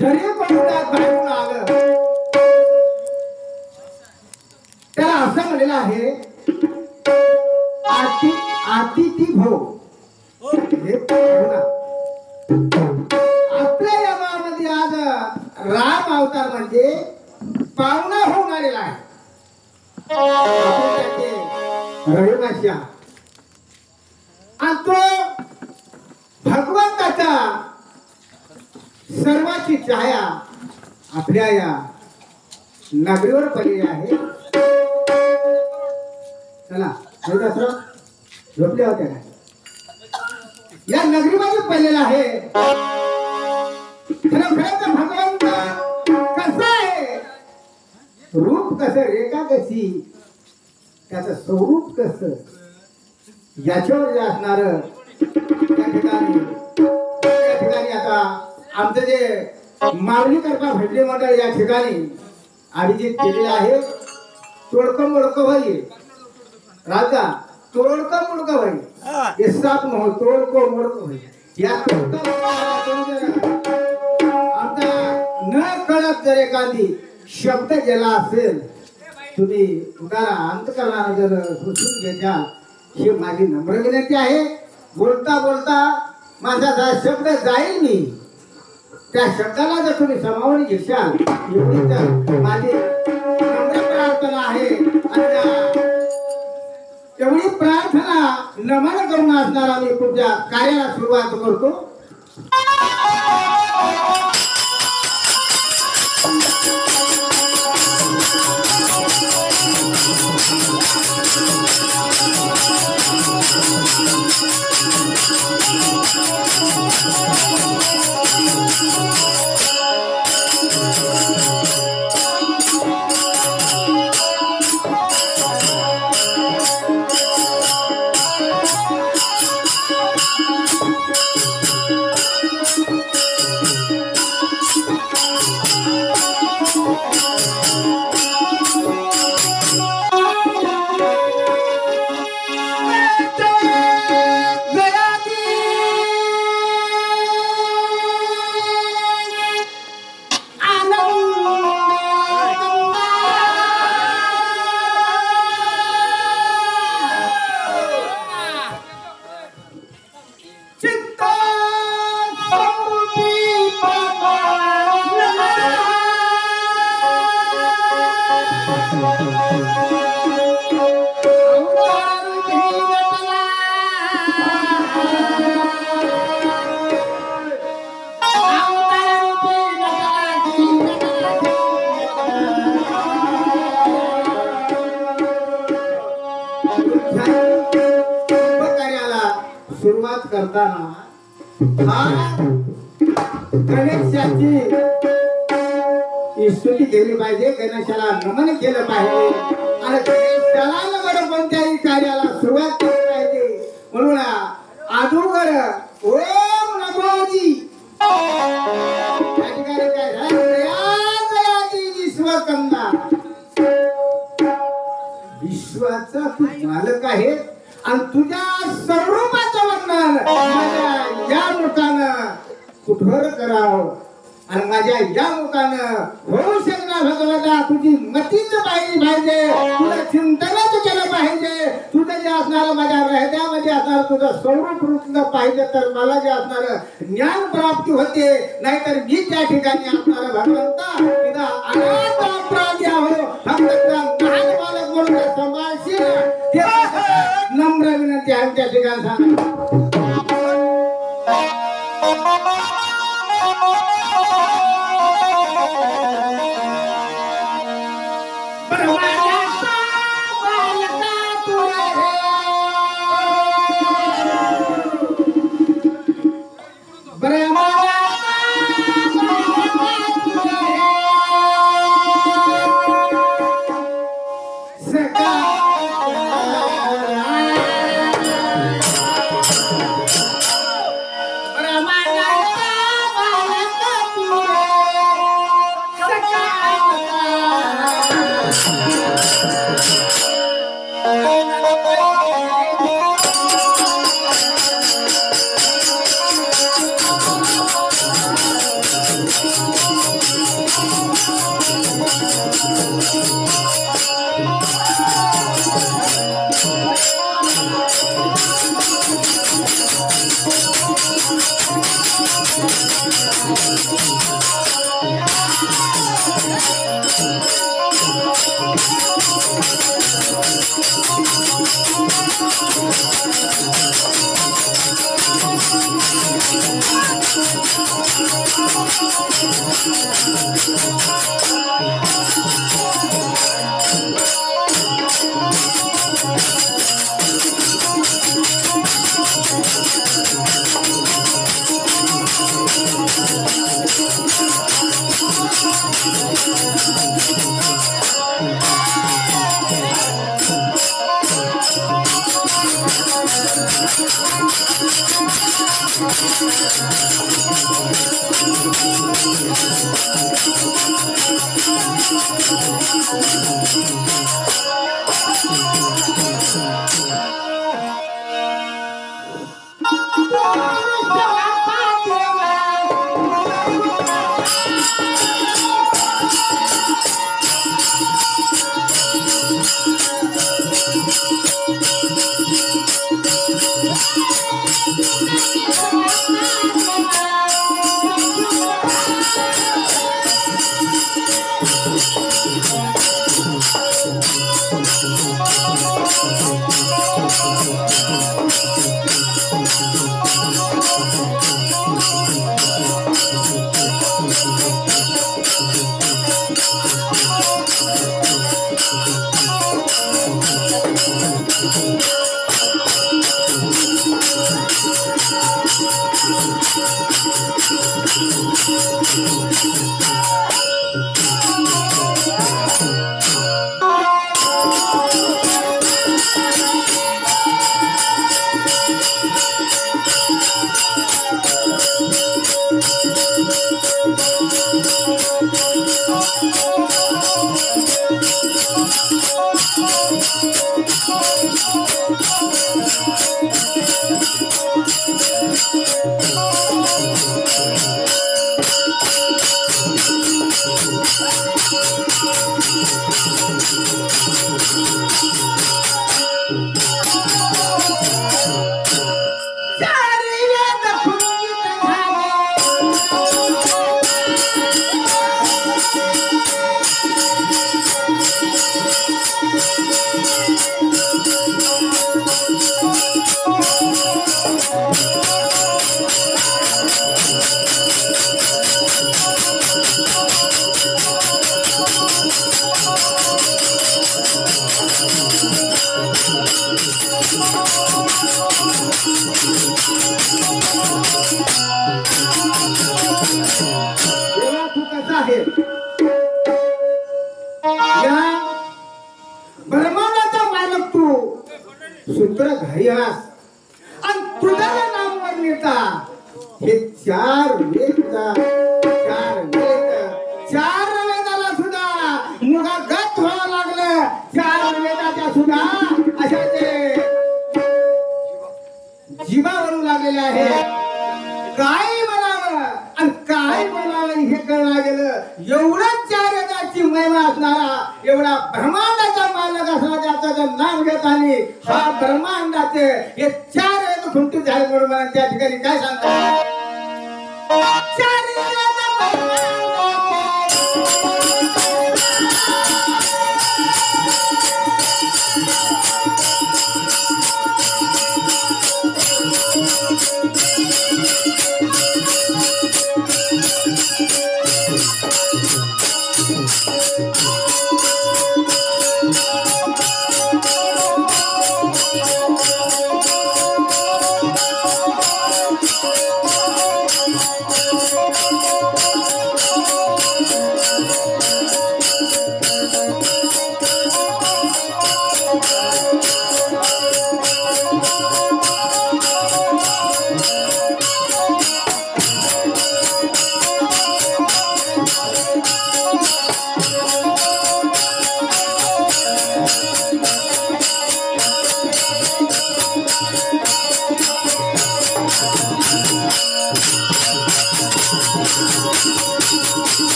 जरी कोणाला बाहेरून आलं त्याला असं म्हणलेलं आहे अतिथी भव हे पाहुणा. आपल्या या गावामध्ये आज राम अवतार म्हणजे पाहुणा होऊन आलेला आहे. रहिवासी आणि तो भगवंताचा सर्वाची छाया आपल्या या नगरीवर पडलेली आहे. चला झोपल्या होत्या का? या नगरीमध्ये पडलेला आहे. खरं भगवंत कसा आहे, रूप कसं, रेखा कशी, त्याचं स्वरूप कसं, याच्यावर जे असणार त्या ठिकाणी आता आमचं जे माऊली करपा भजनी मंडळ या ठिकाणी अभिजित केलेलं आहे. तोडकं मोडकं होईल राजा, तोडकं मोडकं होईल हे साप नव्हे, तोडकं मोडकं होईल. या आता न कळत जर एखादी शब्द गेला असेल तुम्ही उदारा अंत करणार जर घुसून घेत्याल ही माझी नम्र विनंती आहे. बोलता बोलता माझा शब्द जाईल मी त्या शब्दाला जर तुम्ही समावून घेशाल एवढी तर माझी नम्र प्रार्थना आहे. एवढी प्रार्थना नमन करून असणार आम्ही पुढच्या कार्याला सुरुवात करतो. सुरुवात करताना गणेशाची स्तुती केली पाहिजे, गणेशाला नमन केलं पाहिजे आणि गणेशाला नमन कोणत्याही कार्याला सुरुवात केली पाहिजे. म्हणून अगोदर ओम नमोजी त्या ठिकाणी काय विश्वकंदा, विश्वाचा तू मालक आहे आणि तुझ्या स्वरूपाचं वर्णन माझ्या या मुखानं कुठवर करावं आणि माझ्या या मुखानं होऊ शकणार भगवंता. तुझी मतीच पाहिजे, तुला चिंतनच केलं पाहिजे, तुझं जे असणार माझ्या हृदयामध्ये असणार तुझं स्वरूप रुतलं पाहिजे तर मला जे असणार ज्ञान प्राप्ती होते. नाहीतर मी त्या ठिकाणी असणार भगवंता तिथं अनाथ अपराधी आहो, फक्त लहान बालक म्हणून सांभाळशील ते नम्र विनंती आहे त्या ठिकाणी सांगा. सूत्रधारी आणि तुझा नामवर नेता हे चार वेदाला सुद्धा मुगागत व्हावं लागलं. चार वेदाच्या सुद्धा अशा ते जीवावरू लागलेले आहे. काय म्हणावं आणि काय बोलावं हे कळलं गेलं. एवढंच चार वेदाची महिमा असणारा एवढा ब्रह्मांडाचा मालक असणारा त्याचं नाव घेत आणि हा ब्रह्मांडाचे हे चार वेद खुंटून झाले बरोबर. त्या ठिकाणी काय सांगतात चार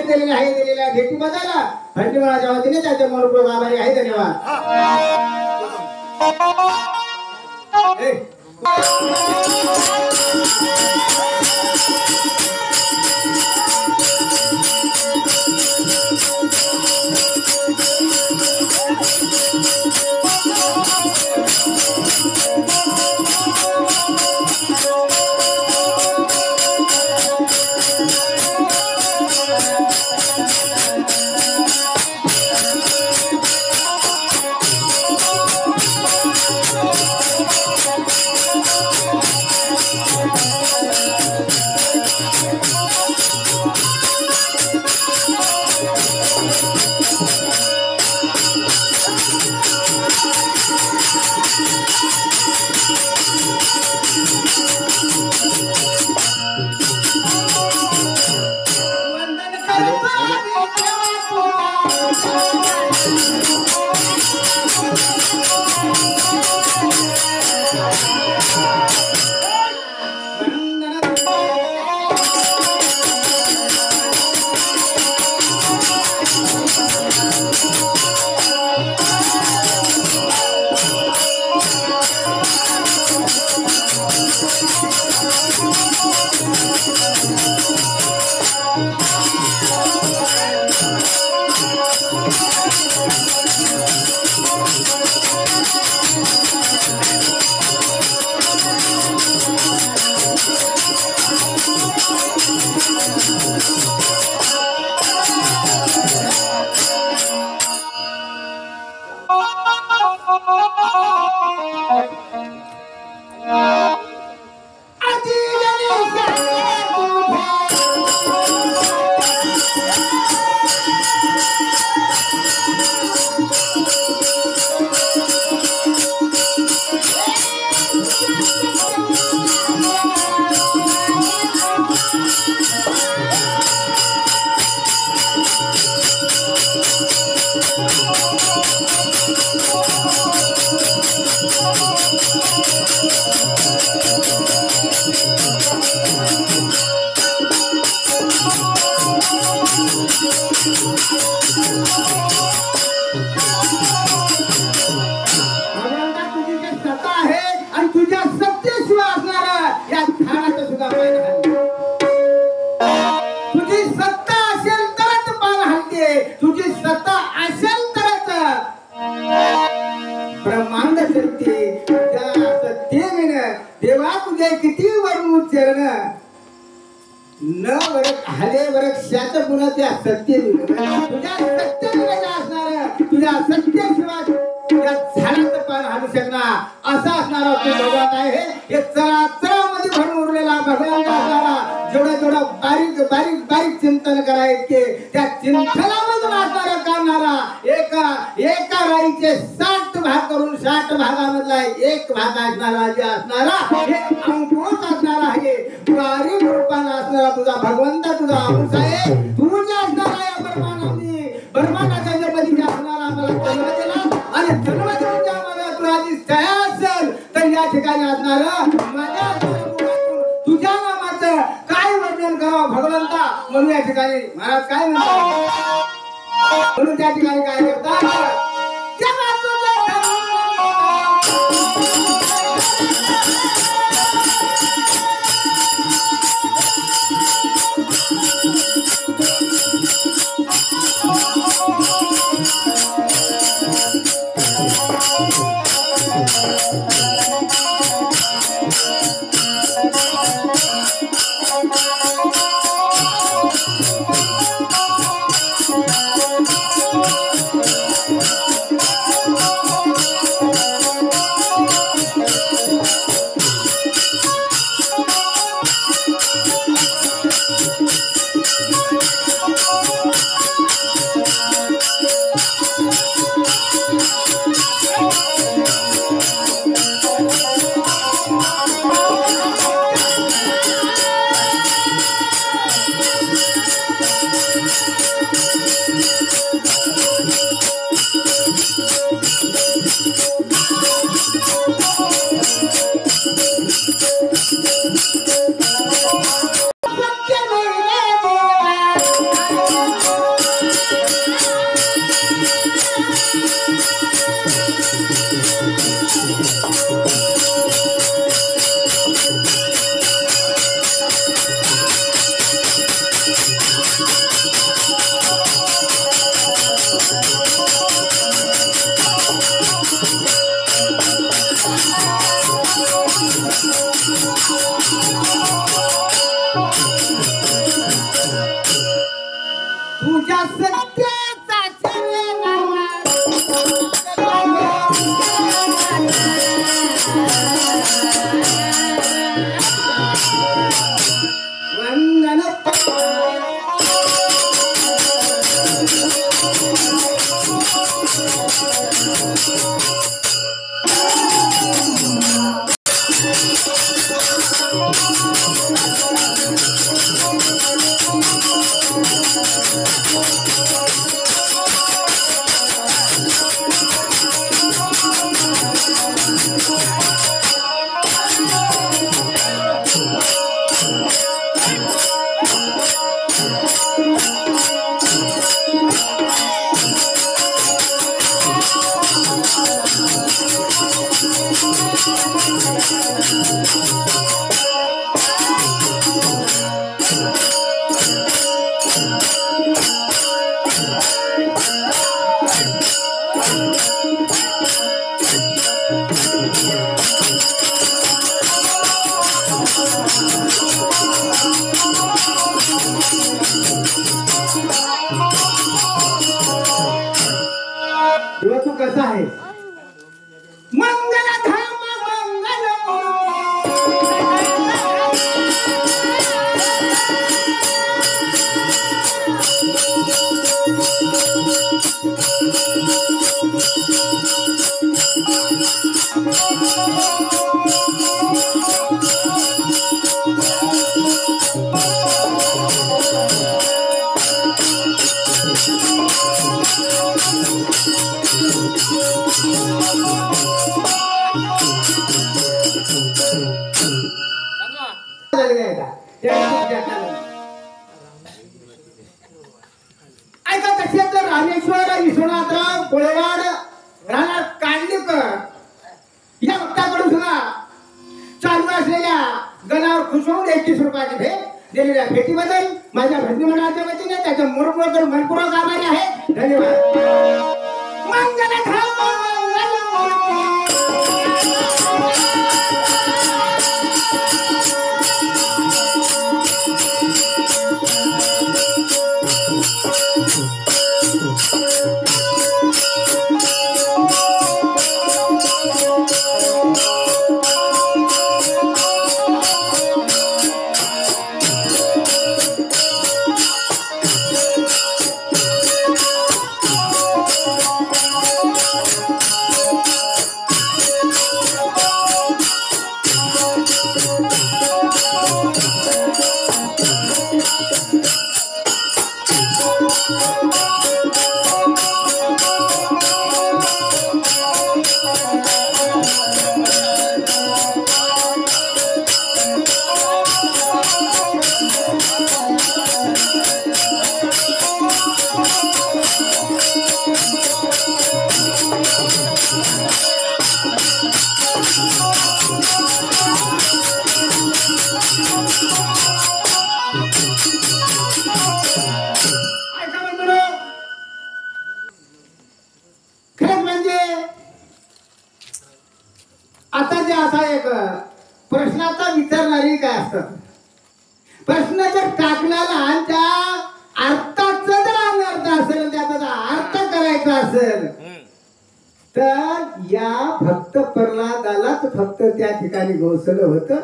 दिलेल्या भेटी बदला खंडीमळाच्या वतीने त्याच्या मनपूर्वक आभारी आहे. धन्यवाद. देवा तुझे किती वरून उच्चारण न वरक हाले वरक शात पुन्हा त्या सत्य तुझ्या सत्य असणार तुझ्या सत्य शिवाय तुझ्या झाडाचं पान हालू शकणार असा असणारा तू भगवान आहे. हे चराचरामध्ये भरून उरलेला भगवान असणारा जेवढा बारीक बारीक बारीक चिंतन करायचे त्या चिंतनामधून असणारा काढणारा एका राईचे 60 भाग करून 60 भागामधला एक भाग असणारा जे असणारा हे अंकुश असणारा आहे. बारीक रूपाने असणारा तुझा भगवंत तुझा अंश आहे. तू जे असणारा या ब्रह्मांडाच्या जन्मदिनी असणारा आम्हाला जन्म दिला आणि जन्म देऊन ज्यामध्ये तुला जी दया असेल तर या ठिकाणी असणारा माझ्या तुझ्या नामाचं काय वर्णन करावं भगवंता म्हणून या ठिकाणी महाराज काय म्हणतात म्हणून त्या ठिकाणी काय करतात सत्याचा वंदन तू कसा आहे मंगल धाम मंगल ऐका कसे तर रामेश्वर विश्वनाथराव कोळवाड राहणार कांडलेकर या भक्ताकडून सुद्धा चालू असलेल्या गणावर खुश होऊन 21 रुपयाची भेट दिलेल्या भेटीबद्दल माझ्या भजनी मंडळाच्या वतीने त्याच्या मनपूर्वक आभारी आहे. धन्यवाद. मंगल धाम आता जे असा एक प्रश्नाचा विचारणारी काय असतात प्रश्न जर टाकलेला आणि त्या अर्थाचा जर अनर्थ असेल त्याचा अर्थ करायचा असेल तर या भक्त प्रल्हादालाच फक्त त्या ठिकाणी गोसलं होतं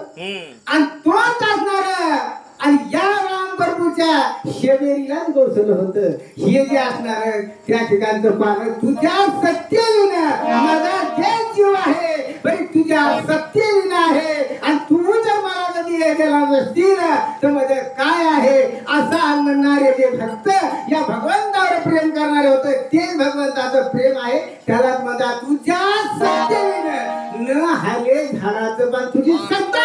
आणि तोच असणार आणि या राम प्रभूच्या शेवेरीलाच गोसलं होतं. हे जे असणार त्या ठिकाणचं पान तुझ्या सत्यविना माझा जे जीव आहे बरी तुझ्या सत्यविना आहे आणि तू जर मला कधी हे केला नसतील तर माझं काय आहे असं म्हणणारे जे भक्त या भगवंतावर प्रेम करणारे होते तेच भगवंताचं प्रेम आहे. त्यालाच माझा तुझ्या सत्यविना न हाले झाडाचं पण तुझी सत्ता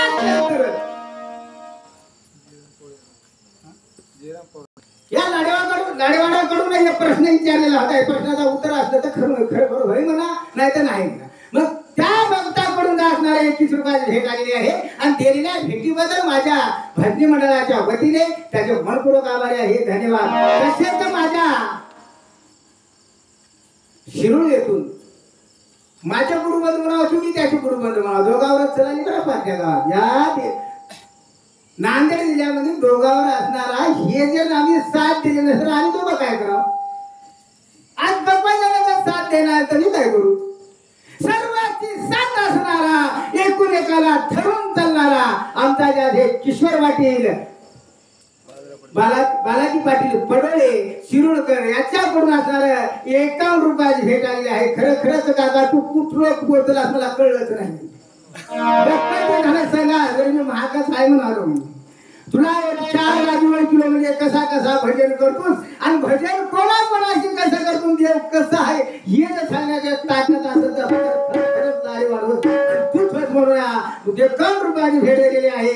या लाडेवाडाकडून एक प्रश्न विचारलेला होता. प्रश्नाचा उत्तर असलं तर खरं बरोबर होय म्हणा नाही तर नाही म्हणा. मग त्या भक्ताकडून असणारे 21 रुपयाची भेट आलेली आहे आणि दिलेल्या भेटीबद्दल माझ्या भजनी मंडळाच्या वतीने त्याचे मनपूर्वक आभारी आहे. धन्यवाद. तसेच माझ्या शिरूर येथून माझ्या गुरुबंधू म्हणावं तुम्ही त्याचे गुरुबंधू म्हणावं दोघावरच चलाली बरं पाठ्या गावात या नांदेड जिल्ह्यामध्ये दोघावर असणारा हे जर आम्ही साथ दिले नसेल आम्ही दोघं काय करावं देणार तर मी काय करू? सर्वांची साथ असणारा, एकूण एकाला धरून चालणारा आमचा ज्या किशोर पाटील, बालाजी पाटील पडोळे शिरुळकर याच्याकडून असणार 51 रुपयाची भेट आलेली आहे. खरंच काका तू कुठलं बोलतोस मला कळलंच नाही. सांगा जरी मी महागात आहे म्हणालो, तुला 4 राजूवर किलो म्हणजे कसा कसा भजन करतोस आणि भजन कोणाकोणाशी कसं करतो देव कसं आहे हे जर सांगण्याच्या ताकद असेल तर खरंच जाळी वाढवत तूच म्हणूया 51 रुपयाची भेट दिलेली आहे.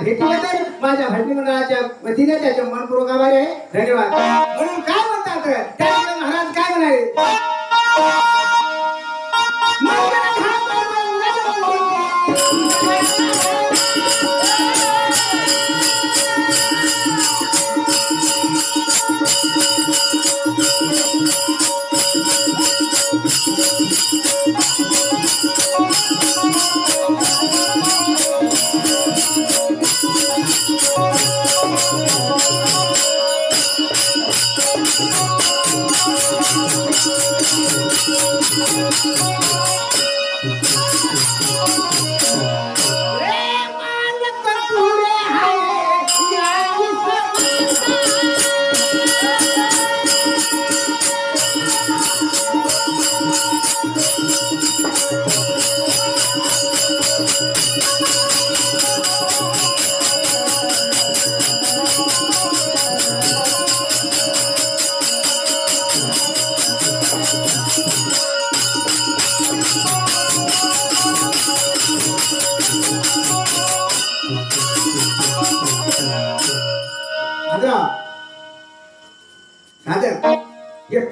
भेटीबद्दल माझ्या भजनी मंडळाच्या वतीने त्याचे मनपूर्वक आभार आहे. धन्यवाद. म्हणून काय म्हणतात त्याचे महाराज काय म्हणाले?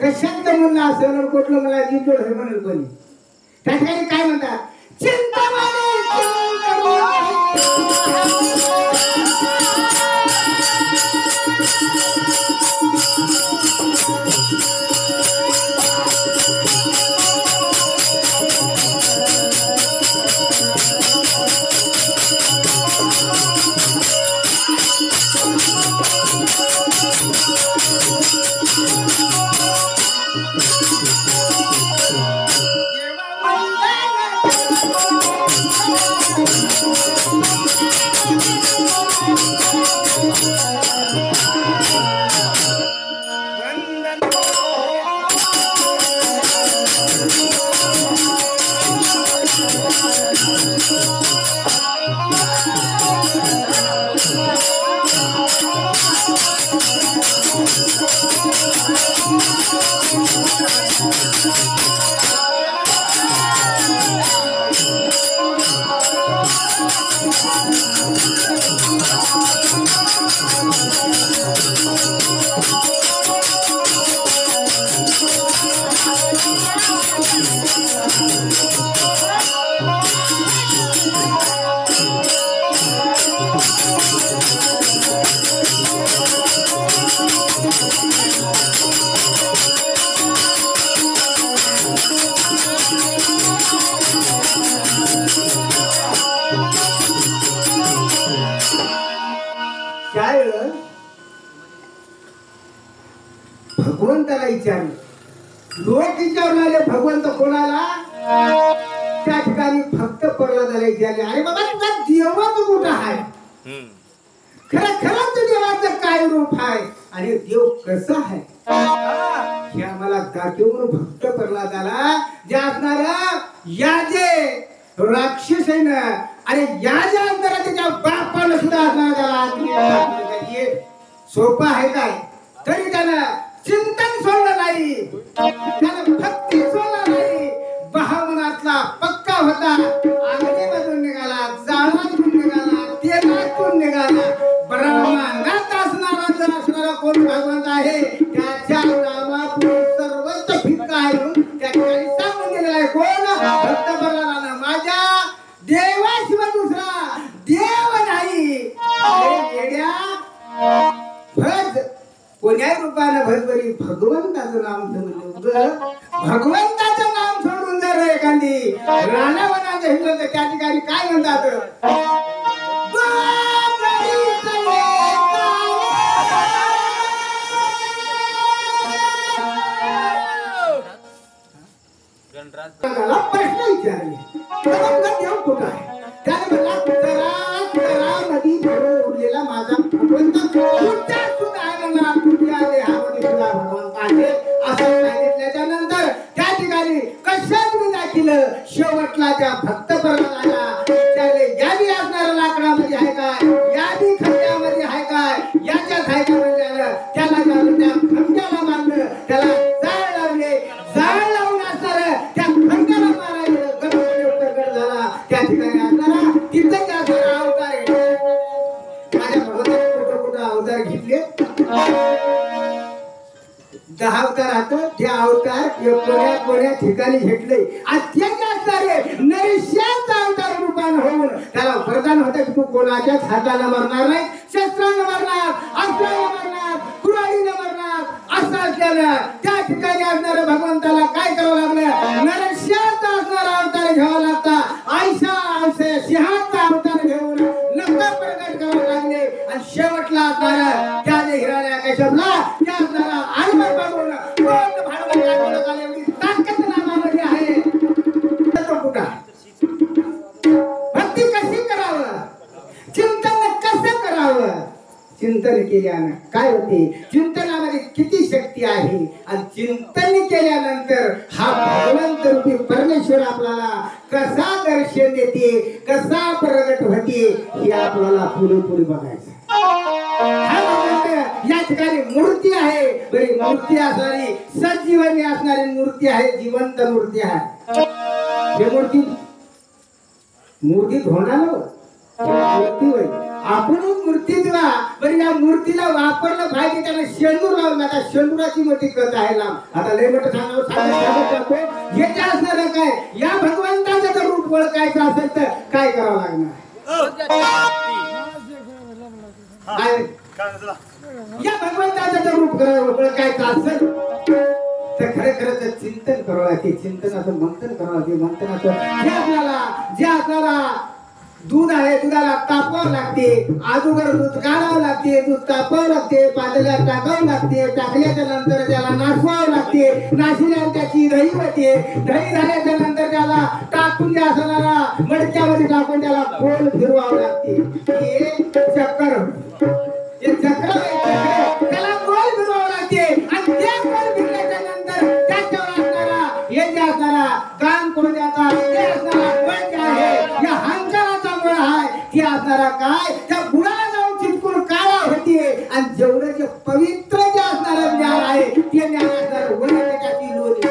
कशांत म्हणलं असं कुठलं मला जिंकड हे म्हणेल कोणी त्या ठिकाणी काय म्हणतात? भगवंताला विचारलं, लोक विचारणारे भगवंत कोणाला? त्या ठिकाणी भक्त प्रल्हादाला विचारले, अरे बाबा तुझा देवच कुठं आहे? खरंच देवाचं काय रूप आहे आणि देव कसा आहे हे आम्हाला दाखवून भक्त प्रल्हादाला जे असणार या जे राक्षस आहे ना, अरे या ज्या असणारा त्याच्या बापाला सुद्धा असणार त्याला सोपं आहे काय? तरी त्यानं चिंतन सोडलं नाही, त्यानं भक्ती सोडलं नाही. भावनातला पक्का होता, अग्नीमधून निघाला, जाळातून निघाला, तेलातून निघाला. ब्रह्मांडात असणारा जर असणारा कोण भगवंत आहे त्याच्या नावापुढे सर्वच फिक्का आहे म्हणून त्या ठिकाणी सांगून गेलेला आहे. कोण? भक्त प्रल्हादानं माझ्या देवाशिवाय दुसरा देव नाही. येड्या भज कोण्याही रूपानं भजबरी भगवंताचं नाम ठेवलं. भगवंताचं नाम सोडून जर एखादी रानावनाचं हिंडलं तर त्या ठिकाणी काय म्हणतात? त्याला प्रश्न विचारले देव कुठं आहे त्याने म्हणला नदी भरून उरलेला माझा भगवंत सुद्धा आहे म्हणला तुझ्या देहामध्ये सुद्धा भगवंत आहे असं सांगितल्याच्या नंतर त्या ठिकाणी कशात मी दाखिलं शेवटला त्या भक्त प्रल्हादाला त्याने यादी असणाऱ्या लाकडामध्ये आहे काय यादी खंड्यामध्ये आहे काय याच्यात आहे का म्हणजे त्याला त्या खंड्याला मारलं त्याला जाळ लावले जाळ लावून असणार त्या खंड्याला मारायला गड झाला त्या ठिकाणी असणारा तिथं असणारा अवतार माझ्या भगवंताने कुठं अवतार घेतले 10 अवतारात ते अवतार कोण्या ठिकाणी घेतले अत्याचे असणारे नरसिंहाचा अवतार रूपाने होऊन त्याला वरदान होतं की तू कोणाच्याच हाताला मरणार नाही शस्त्राने मरणार अस्त्राने मरणार कुऱ्हाडीने मरणार असं असल्यानं त्या ठिकाणी असणाऱ्या भगवंताला काय करावं लागलं नरसिंहाचा असणारा अवतार घ्यावा लागता आयशा सिंहाचा अवतार घेऊन नक्का प्रकट करावं लागले आणि शेवटला असणारा त्या हिरण्याकश्यपला त्या असणारा आडवा पाडून कोण भाडवं काढवलं का एवढी ताकद नामामध्ये आहे तो कुठं भक्ती कशी करावं चिंतन कसं करावं चिंतन केल्यानं काय होते चिंतनामध्ये किती शक्ती आहे आणि चिंतन केल्यानंतर हा भगवंत रूपी परमेश्वर आपल्याला कसा दर्शन देते कसा प्रगट होते हे आपल्याला पुढे बघायचं या ठिकाणी मूर्ती आहे बरी मूर्ती असणारी सजीवनी असणारी मूर्ती आहे जिवंत मूर्ती आहे हे मूर्ती होणार मूर्ती होय आपण मूर्तीला बरी या मूर्तीला वापरलं पाहिजे त्याला शेंदूर लावून आता शेंदुराची मोठी कथा आहे लांब आता लय मोठं सांगतो हे जे असणार काय या भगवंताचं जर रूप ओळखायचं असेल तर काय करावं लागणार या भगवंताचं जर रूप ओळखायचं असेल तर खरं चिंतन करावं लागते चिंतनाचं मंथन करावं लागते मंथनाचं जे आपल्याला दूध आहे दुधाला तापवावं लागते अगोदर दूध काढावं लागते दूध तापवावं लागते पातेल्यात टाकावं लागते टाकल्याच्या नंतर त्याला नासवावं लागते नाशिल्यावर त्याची दही होते दही झाल्याच्या नंतर त्याला टाकून जे असणारा मडक्यामध्ये टाकून त्याला गोल फिरवावं लागते हे चक्कर त्याला गोल फिरवावं लागते आणि ते गोल फिरल्याच्या नंतर त्याच्यावर असणारा हे जे असणारा काम करून द्याचा ते असणारा बळ जे आहे या हंकाराचा बळ आहे ते असणारा काय त्या गुणाला जाऊन चिटकून काळा होते आणि जेवढं जे पवित्र जे असणारं ज्ञान आहे ते ज्ञान असणार वर त्याची लोणी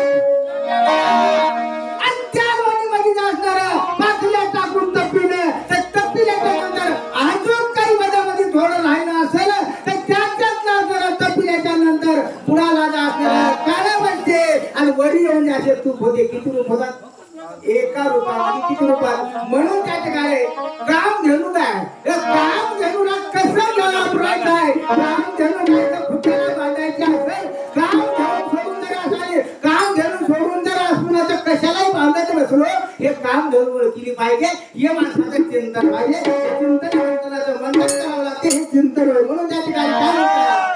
आणि त्या लोणीमध्ये जे असणारं पातळ्या टाकून तपिलं तर तपिल्याच्या नंतर अजून काही मधामध्ये थोडं राहिलं असेल तर त्याच्यातला जरा तपिल्याच्या नंतर कुणाला जे असणारं काळा बसते आणि वरी येऊन असे तूप होते किती रूप होतात एका रूपामध्ये किती रूपात म्हणून त्या ठिकाणी कामधेनू आहे कामधेनूला कसं वापरायचं आहे कामधेनू नाही तर खुट्याला बांधायची असेल कामधेनू सोडून जर असाले कामधेनू सोडून जर असून तर कशालाही बांधायचं बसलो हे कामधेनू ओळखली पाहिजे हे माणसाचं चिंतन पाहिजे चिंतन मंथनाचं मंथन करावं लागते हे चिंतन होय म्हणून त्या ठिकाणी काय